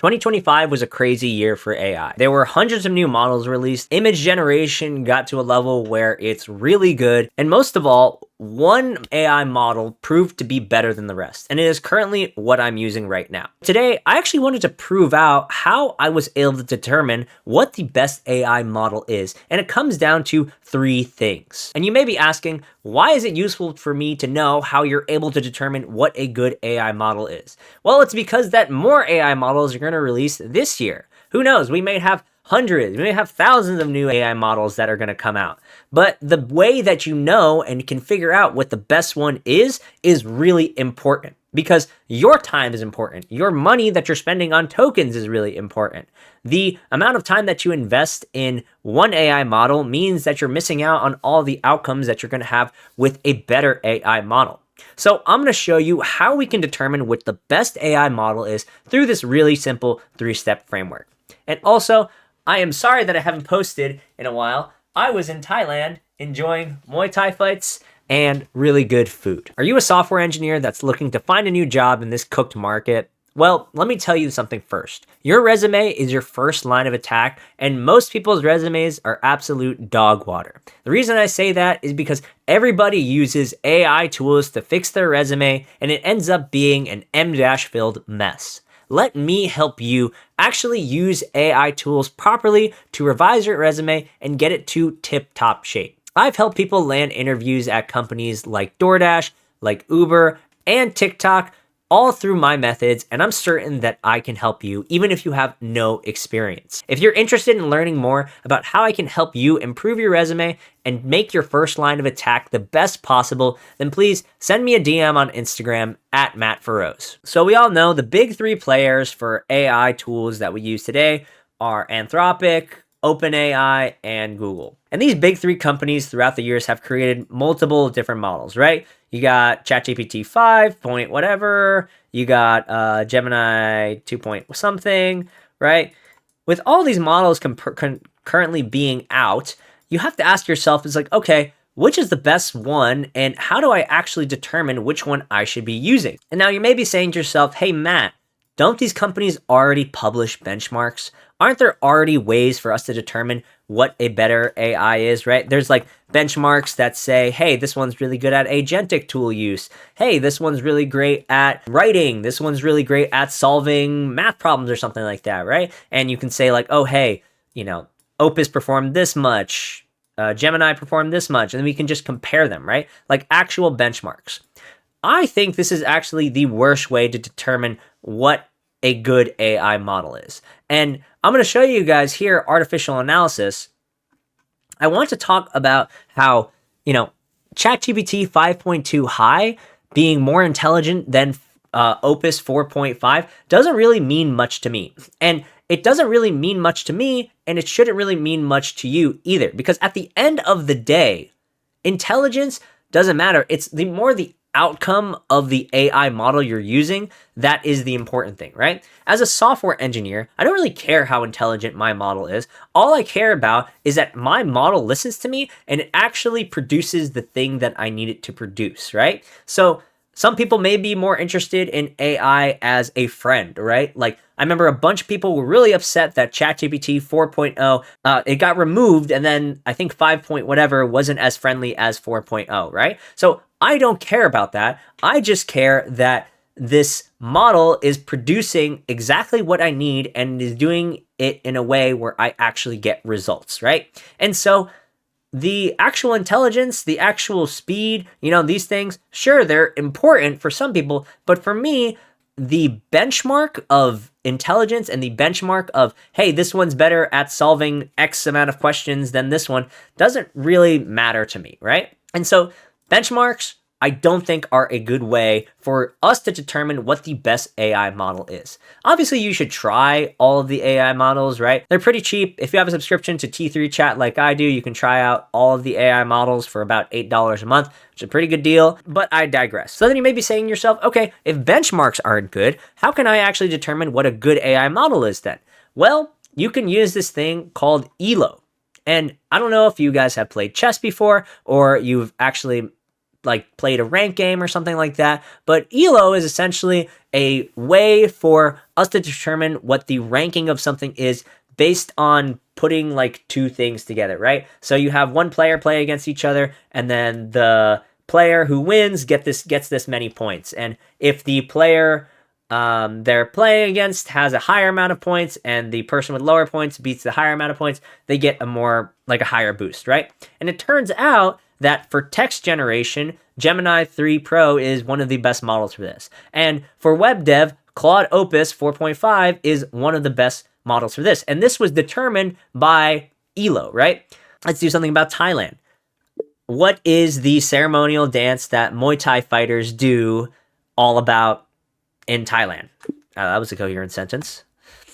2025 was a crazy year for AI. There were hundreds of new models released, image generation got to a level where it's really good, and most of all, one AI model proved to be better than the rest, and it is currently what I'm using right now. Today, I actually wanted to prove out how I was able to determine what the best AI model is, and it comes down to 3 things. And you may be asking, why is it useful for me to know how you're able to determine what a good AI model is? Well, it's because that more AI models are going to release this year. Who knows? We may have hundreds, we may have thousands of new AI models that are going to come out. But the way that you know and can figure out what the best one is really important, because your time is important. Your money that you're spending on tokens is really important. The amount of time that you invest in one AI model means that you're missing out on all the outcomes that you're going to have with a better AI model. So I'm going to show you how we can determine what the best AI model is through this really simple 3-step framework. And also, I am sorry that I haven't posted in a while. I was in Thailand enjoying Muay Thai fights and really good food. Are you a software engineer that's looking to find a new job in this cooked market? Well, let me tell you something first. Your resume is your first line of attack, and most people's resumes are absolute dog water. The reason I say that is because everybody uses AI tools to fix their resume, and it ends up being an M-filled mess. Let me help you actually use AI tools properly to revise your resume and get it to tip-top shape. I've helped people land interviews at companies like DoorDash, like Uber, and TikTok, all through my methods, and I'm certain that I can help you even if you have no experience. If you're interested in learning more about how I can help you improve your resume and make your first line of attack the best possible, then please send me a DM on Instagram at Matt Feroz. So we all know the big 3 players for AI tools that we use today are Anthropic, OpenAI, and Google. And these big 3 companies throughout the years have created multiple different models, right? You got ChatGPT 5 point whatever, you got Gemini 2 point something, right? With all these models currently being out, you have to ask yourself, it's like, okay, which is the best one, and how do I actually determine which one I should be using? And now you may be saying to yourself, hey Matt, don't these companies already publish benchmarks? Aren't there already ways for us to determine what a better AI is, right? There's like benchmarks that say, hey, this one's really good at agentic tool use. Hey, this one's really great at writing. This one's really great at solving math problems or something like that, right? And you can say like, oh, hey, Opus performed this much, Gemini performed this much, and then we can just compare them, right? Like actual benchmarks. I think this is actually the worst way to determine what a good AI model is. And I'm going to show you guys here artificial analysis. I want to talk about how, ChatGPT 5.2 high being more intelligent than Opus 4.5 doesn't really mean much to me. And it doesn't really mean much to me, and it shouldn't really mean much to you either. Because at the end of the day, intelligence doesn't matter. It's the more the outcome of the AI model you're using that is the important thing, right? As a software engineer, I don't really care how intelligent my model is. All I care about is that my model listens to me and it actually produces the thing that I need it to produce, right? So some people may be more interested in AI as a friend, right? Like I remember a bunch of people were really upset that ChatGPT 4.0, it got removed, and then I think 5 point whatever wasn't as friendly as 4.0, right? So I don't care about that. I just care that this model is producing exactly what I need and is doing it in a way where I actually get results, right? And so the actual intelligence, the actual speed, these things, sure, they're important for some people, but for me, the benchmark of intelligence and the benchmark of, hey, this one's better at solving X amount of questions than this one doesn't really matter to me, right? And so benchmarks, I don't think are a good way for us to determine what the best AI model is. Obviously, you should try all of the AI models, right? They're pretty cheap. If you have a subscription to T3 Chat like I do, you can try out all of the AI models for about $8 a month, which is a pretty good deal, but I digress. So then you may be saying to yourself, okay, if benchmarks aren't good, how can I actually determine what a good AI model is then? Well, you can use this thing called ELO. And I don't know if you guys have played chess before or you've actually like played a rank game or something like that. But ELO is essentially a way for us to determine what the ranking of something is based on putting like two things together, right? So you have one player play against each other, and then the player who wins gets this many points. And if the player they're playing against has a higher amount of points and the person with lower points beats the higher amount of points, they get a higher boost, right? And it turns out that for text generation, Gemini 3 Pro is one of the best models for this. And for web dev, Claude Opus 4.5 is one of the best models for this. And this was determined by ELO, right? Let's do something about Thailand. What is the ceremonial dance that Muay Thai fighters do all about in Thailand? That was a coherent sentence.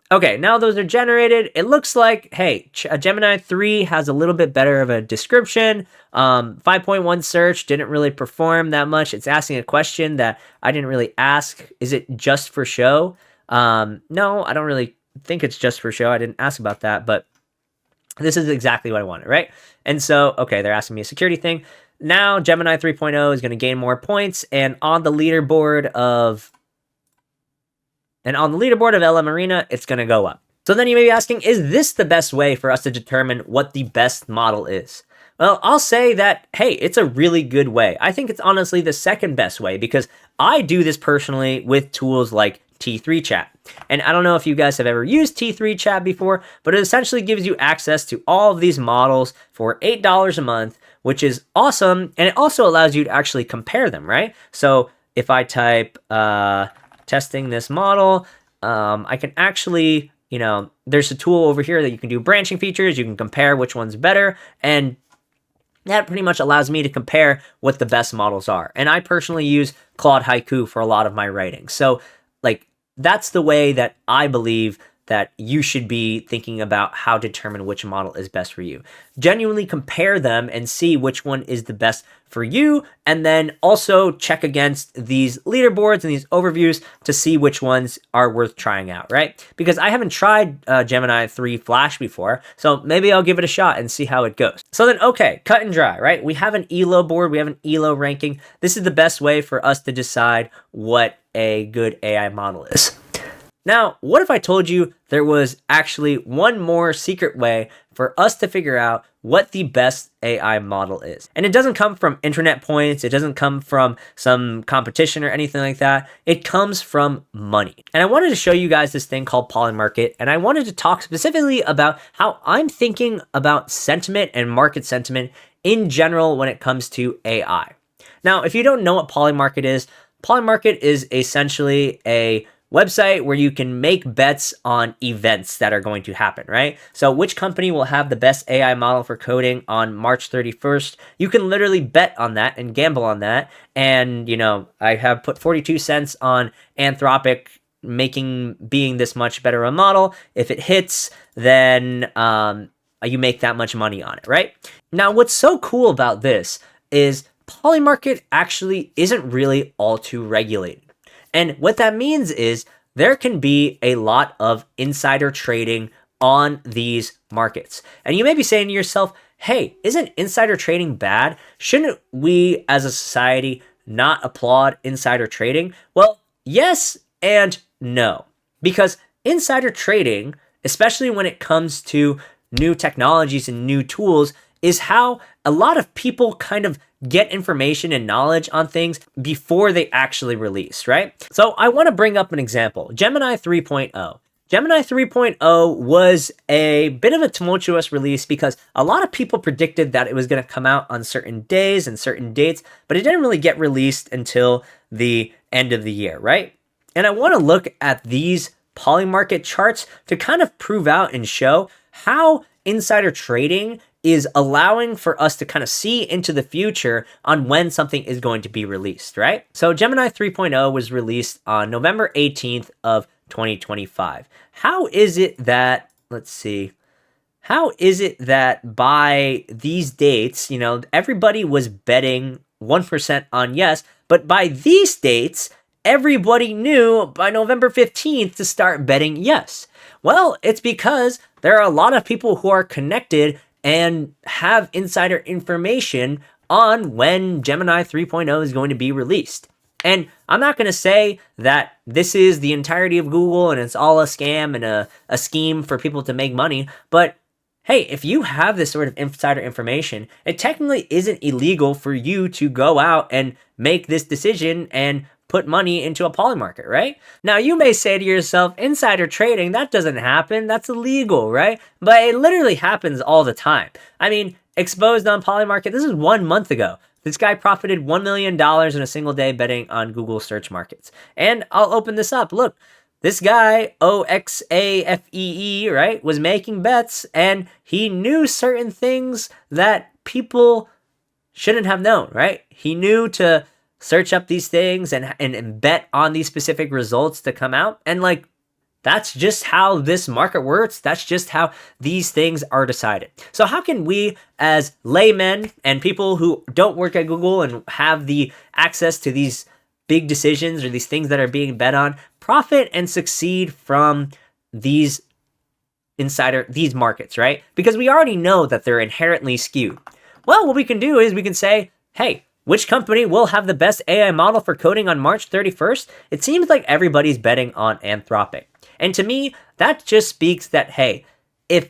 Okay, now those are generated. It looks like, hey, Gemini 3 has a little bit better of a description. 5.1 search didn't really perform that much. It's asking a question that I didn't really ask. Is it just for show? No, I don't really think it's just for show. I didn't ask about that, but this is exactly what I wanted, right? And so, okay, they're asking me a security thing. Now Gemini 3.0 is going to gain more points, and on the leaderboard of LM Arena, it's going to go up. So then you may be asking, is this the best way for us to determine what the best model is? Well, I'll say that, hey, it's a really good way. I think it's honestly the second best way because I do this personally with tools like T3 Chat. And I don't know if you guys have ever used T3 Chat before, but it essentially gives you access to all of these models for $8 a month, which is awesome. And it also allows you to actually compare them, right? So if I type testing this model, I can actually, there's a tool over here that you can do branching features. You can compare which one's better. And that pretty much allows me to compare what the best models are. And I personally use Claude Haiku for a lot of my writing. So that's the way that I believe that you should be thinking about how to determine which model is best for you. Genuinely compare them and see which one is the best for you, and then also check against these leaderboards and these overviews to see which ones are worth trying out, right? Because I haven't tried Gemini 3 Flash before, so maybe I'll give it a shot and see how it goes. So then, okay, cut and dry, right? We have an ELO board, we have an ELO ranking. This is the best way for us to decide what a good AI model is. Now, what if I told you there was actually one more secret way for us to figure out what the best AI model is? And it doesn't come from internet points. It doesn't come from some competition or anything like that. It comes from money. And I wanted to show you guys this thing called PolyMarket. And I wanted to talk specifically about how I'm thinking about sentiment and market sentiment in general when it comes to AI. Now, if you don't know what PolyMarket is essentially a website where you can make bets on events that are going to happen, right? So which company will have the best AI model for coding on March 31st? You can literally bet on that and gamble on that. And, I have put 42 cents on Anthropic being this much better a model. If it hits, then you make that much money on it, right? Now, what's so cool about this is PolyMarket actually isn't really all too regulated. And what that means is there can be a lot of insider trading on these markets. And you may be saying to yourself, hey, isn't insider trading bad? Shouldn't we as a society not applaud insider trading? Well, yes and no. Because insider trading, especially when it comes to new technologies and new tools, is how a lot of people kind of get information and knowledge on things before they actually release, right? So I want to bring up an example. Gemini 3.0. Gemini 3.0 was a bit of a tumultuous release because a lot of people predicted that it was going to come out on certain days and certain dates, but it didn't really get released until the end of the year, right? And I want to look at these PolyMarket charts to kind of prove out and show how insider trading is allowing for us to kind of see into the future on when something is going to be released, right? So Gemini 3.0 was released on November 18th of 2025. How is it that by these dates, everybody was betting 1% on yes, but by these dates, everybody knew by November 15th to start betting yes? Well, it's because there are a lot of people who are connected and have insider information on when Gemini 3.0 is going to be released. And I'm not going to say that this is the entirety of Google and it's all a scam and a scheme for people to make money, but hey, if you have this sort of insider information, it technically isn't illegal for you to go out and make this decision and put money into a PolyMarket, right? Now, you may say to yourself, insider trading, that doesn't happen. That's illegal, right? But it literally happens all the time. I mean, exposed on PolyMarket, this is 1 month ago. This guy profited $1 million in a single day betting on Google search markets. And I'll open this up. Look, this guy, Oxafee, right, was making bets, and he knew certain things that people shouldn't have known, right? He knew to search up these things and bet on these specific results to come out. And like, that's just how this market works. That's just how these things are decided. So how can we as laymen and people who don't work at Google and have the access to these big decisions or these things that are being bet on profit and succeed from these markets, right? Because we already know that they're inherently skewed. Well, what we can do is we can say, hey, which company will have the best AI model for coding on March 31st? It seems like everybody's betting on Anthropic. And to me, that just speaks that, hey, if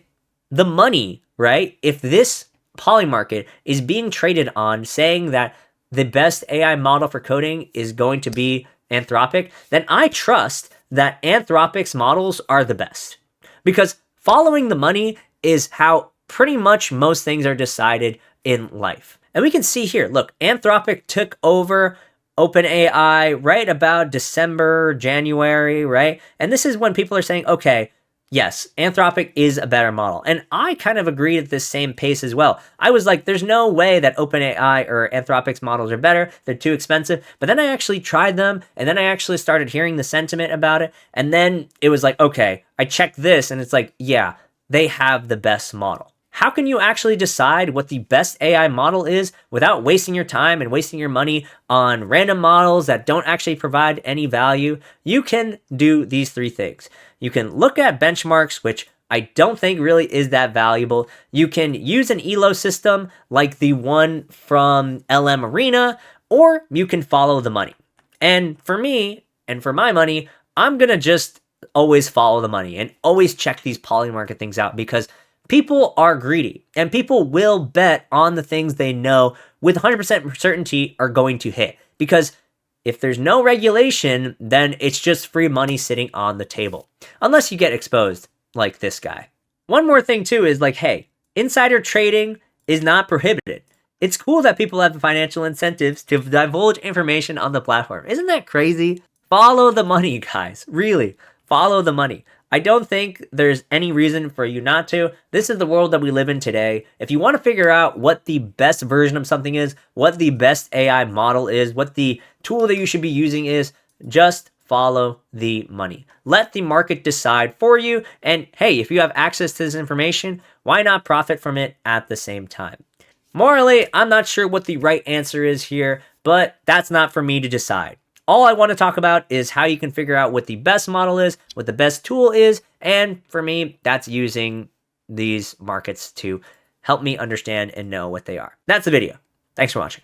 the money, right, if this PolyMarket is being traded on saying that the best AI model for coding is going to be Anthropic, then I trust that Anthropic's models are the best. Because following the money is how pretty much most things are decided in life. And we can see here, look, Anthropic took over OpenAI right about December, January, right? And this is when people are saying, okay, yes, Anthropic is a better model. And I kind of agreed at this same pace as well. I was like, there's no way that OpenAI or Anthropic's models are better. They're too expensive. But then I actually tried them, and then I actually started hearing the sentiment about it. And then it was like, okay, I checked this, and it's like, yeah, they have the best model. How can you actually decide what the best AI model is without wasting your time and wasting your money on random models that don't actually provide any value? You can do these three things. You can look at benchmarks, which I don't think really is that valuable. You can use an ELO system like the one from LM Arena, or you can follow the money. And for me, and for my money, I'm going to just always follow the money and always check these PolyMarket things out, because people are greedy and people will bet on the things they know with 100% certainty are going to hit. Because if there's no regulation, then it's just free money sitting on the table. Unless you get exposed like this guy. One more thing too is like, hey, insider trading is not prohibited. It's cool that people have the financial incentives to divulge information on the platform. Isn't that crazy? Follow the money, guys. Really, follow the money. I don't think there's any reason for you not to. This is the world that we live in today. If you want to figure out what the best version of something is, what the best AI model is, what the tool that you should be using is, just follow the money. Let the market decide for you. And hey, if you have access to this information, why not profit from it at the same time? Morally, I'm not sure what the right answer is here, but that's not for me to decide. All I want to talk about is how you can figure out what the best model is, what the best tool is, and for me, that's using these markets to help me understand and know what they are. That's the video. Thanks for watching.